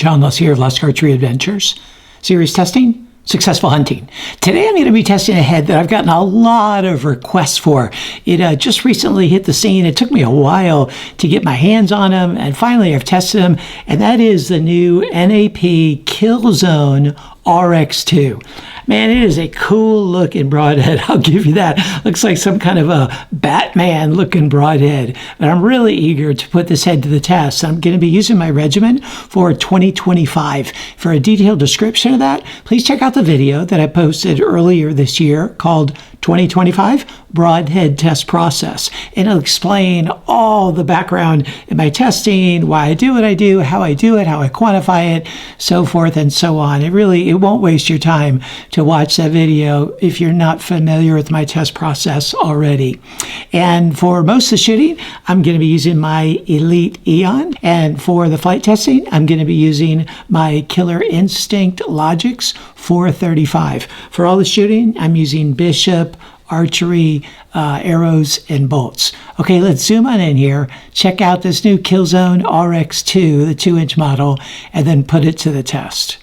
John Luss here of Luss Archery Adventures. Series testing, successful hunting. Today I'm going to be testing a head that I've gotten a lot of requests for. It just recently hit the scene. It took me a while to get my hands on him, and finally I've tested him, and that is the new NAP Killzone RX2. Man, it is a cool looking broadhead. I'll give you that. Looks like some kind of a Batman looking broadhead. But I'm really eager to put this head to the test. I'm going to be using my regimen for 2025. For a detailed description of that, please check out the video that I posted earlier this year called 2025 Broadhead Test Process. And it'll explain all the background in my testing, why I do what I do, how I do it, how I quantify it, so forth and so on. It won't waste your time to watch that video if you're not familiar with my test process already. And for most of the shooting, I'm going to be using my Elite Eon. And for the flight testing, I'm going to be using my Killer Instinct LogiX 435. For all the shooting, I'm using Bishop, archery, arrows, and bolts. Okay, let's zoom on in here, check out this new Killzone RX2, the 2-inch model, and then put it to the test.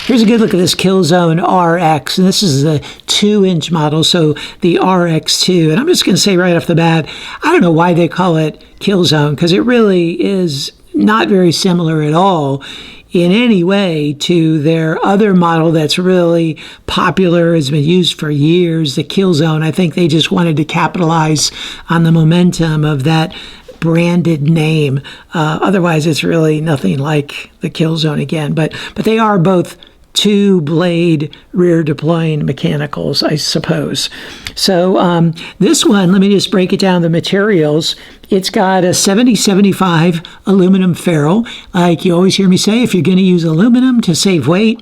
Here's a good look at this Killzone RX, and this is the 2-inch model, so the RX2. And I'm just going to say right off the bat, I don't know why they call it Killzone, because it really is not very similar at all in any way to their other model that's really popular, has been used for years, the Killzone. I think they just wanted to capitalize on the momentum of that branded name. Otherwise, it's really nothing like the Killzone again. But they are both two-blade rear deploying mechanicals, I suppose. So this one, let me just break it down, the materials. It's got a 70-75 aluminum ferrule. Like you always hear me say, if you're going to use aluminum to save weight,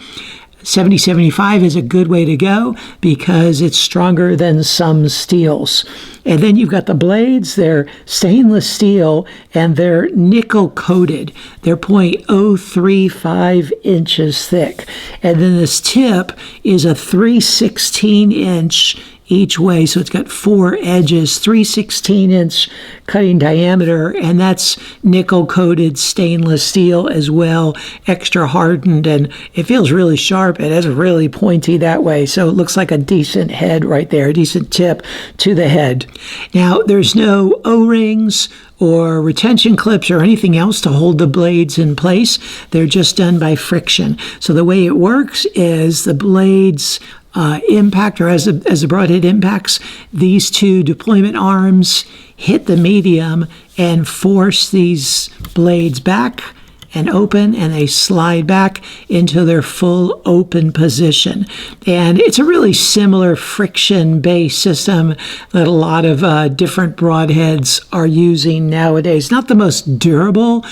70-75 is a good way to go because it's stronger than some steels. And then you've got the blades. They're stainless steel and they're nickel coated. They're 0.035 inches thick. And then this tip is a 3/16-inch each way, so it's got 4 edges, 3/16-inch cutting diameter, and that's nickel-coated stainless steel as well, extra hardened, and it feels really sharp. It is really pointy that way, so it looks like a decent head right there, a decent tip to the head. Now, there's no O-rings or retention clips or anything else to hold the blades in place. They're just done by friction. So the way it works is the blades impact, or as the broadhead impacts, these two deployment arms hit the medium and force these blades back and open, and they slide back into their full open position. And it's a really similar friction-based system that a lot of different broadheads are using nowadays. Not the most durable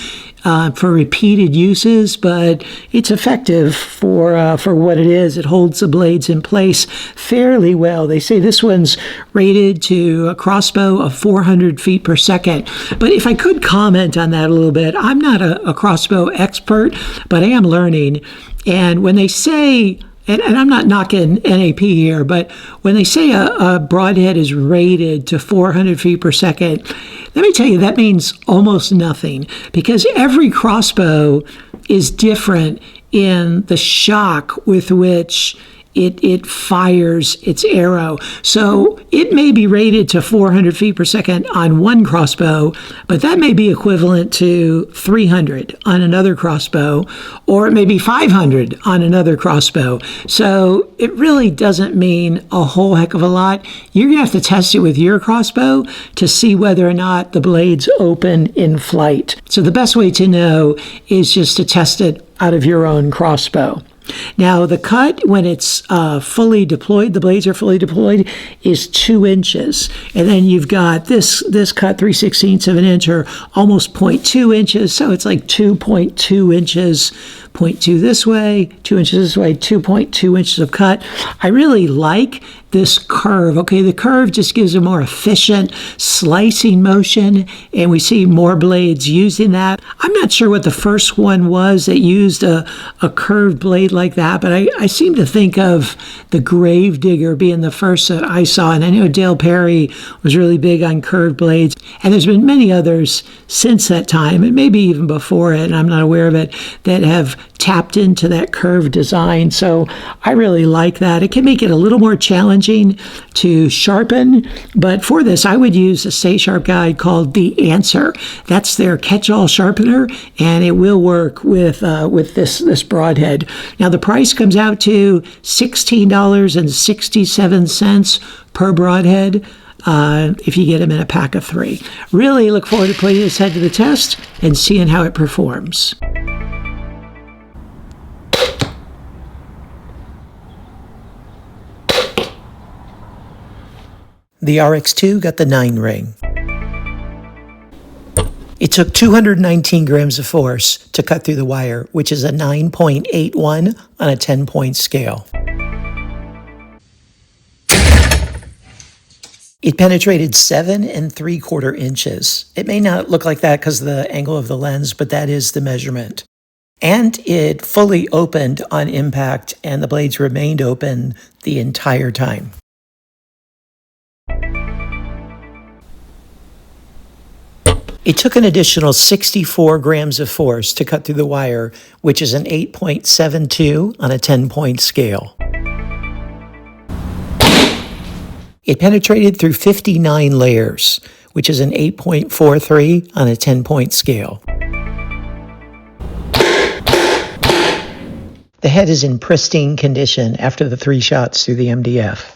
for repeated uses, but it's effective for what it is. It holds the blades in place fairly well. They say this one's rated to a crossbow of 400 feet per second. But if I could comment on that a little bit, I'm not a crossbow expert, but I am learning. And when they say, and I'm not knocking NAP here, but when they say a broadhead is rated to 400 feet per second, let me tell you, that means almost nothing, because every crossbow is different in the shock with which it fires its arrow. So it may be rated to 400 feet per second on one crossbow, but that may be equivalent to 300 on another crossbow, or it may be 500 on another crossbow. So it really doesn't mean a whole heck of a lot. You're going to have to test it with your crossbow to see whether or not the blades open in flight. So the best way to know is just to test it out of your own crossbow. Now, the cut, when it's fully deployed, the blades are fully deployed, is 2 inches. And then you've got this cut, 3/16 of an inch, or almost 0.2 inches. So it's like 2.2 inches, 0.2 this way, 2 inches this way, 2.2 inches of cut. I really like this curve. Okay, the curve just gives a more efficient slicing motion, and we see more blades using that. I'm not sure what the first one was that used a curved blade like that, but I seem to think of the Gravedigger being the first that I saw, and I know Dale Perry was really big on curved blades, and there's been many others since that time, and maybe even before it, and I'm not aware of it, that have tapped into that curved design. So I really like that. It can make it a little more challenging to sharpen, but for this I would use a Stay Sharp guide called The Answer. That's their catch-all sharpener, and it will work with this broadhead. Now the price comes out to $16.67 per broadhead. If you get them in a pack of 3. Really look forward to putting this head to the test and seeing how it performs. The RX2 got the 9 ring. It took 219 grams of force to cut through the wire, which is a 9.81 on a 10-point scale. It penetrated 7 3/4 inches. It may not look like that because of the angle of the lens, but that is the measurement. And it fully opened on impact, and the blades remained open the entire time. It took an additional 64 grams of force to cut through the wire, which is an 8.72 on a 10-point scale. It penetrated through 59 layers, which is an 8.43 on a 10-point scale. The head is in pristine condition after the 3 shots through the MDF.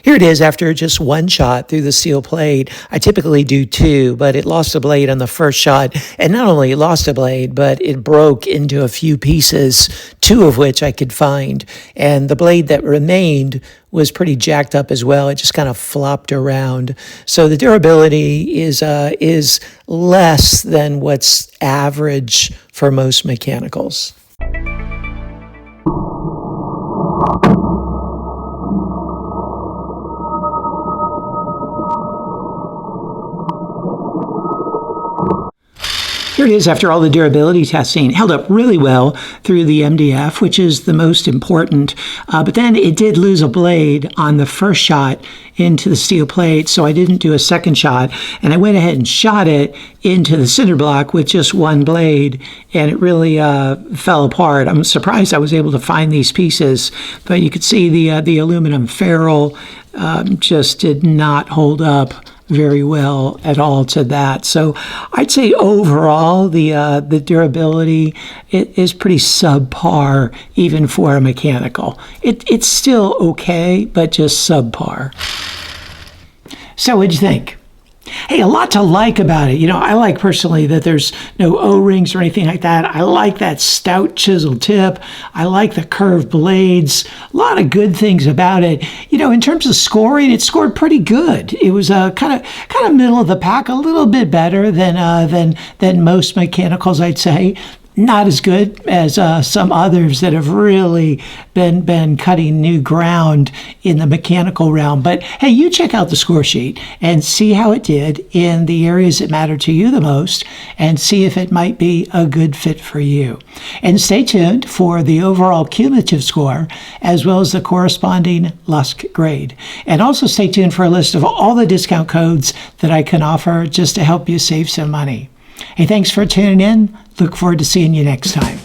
Here it is after just 1 shot through the steel plate. I typically do 2, but it lost a blade on the first shot. And not only lost a blade, but it broke into a few pieces, 2 of which I could find. And the blade that remained was pretty jacked up as well. It just kind of flopped around. So the durability is less than what's average for most mechanicals. Here it is after all the durability testing. It held up really well through the MDF, which is the most important. But then it did lose a blade on the first shot into the steel plate, so I didn't do a second shot. And I went ahead and shot it into the cinder block with just 1 blade, and it really fell apart. I'm surprised I was able to find these pieces, but you could see the aluminum ferrule just did not hold up very well at all to that. So I'd say overall the durability is pretty subpar even for a mechanical. It's still okay, but just subpar. So what'd you think? Hey, a lot to like about it. You know, I like personally that there's no O-rings or anything like that. I like that stout chisel tip. I like the curved blades. A lot of good things about it. You know, in terms of scoring, it scored pretty good. It was kind of middle of the pack, a little bit better than most mechanicals, I'd say. Not as good as some others that have really been cutting new ground in the mechanical realm. But hey, you check out the score sheet and see how it did in the areas that matter to you the most, and see if it might be a good fit for you. And stay tuned for the overall cumulative score, as well as the corresponding Lusk grade. And also stay tuned for a list of all the discount codes that I can offer just to help you save some money. Hey, thanks for tuning in. Look forward to seeing you next time.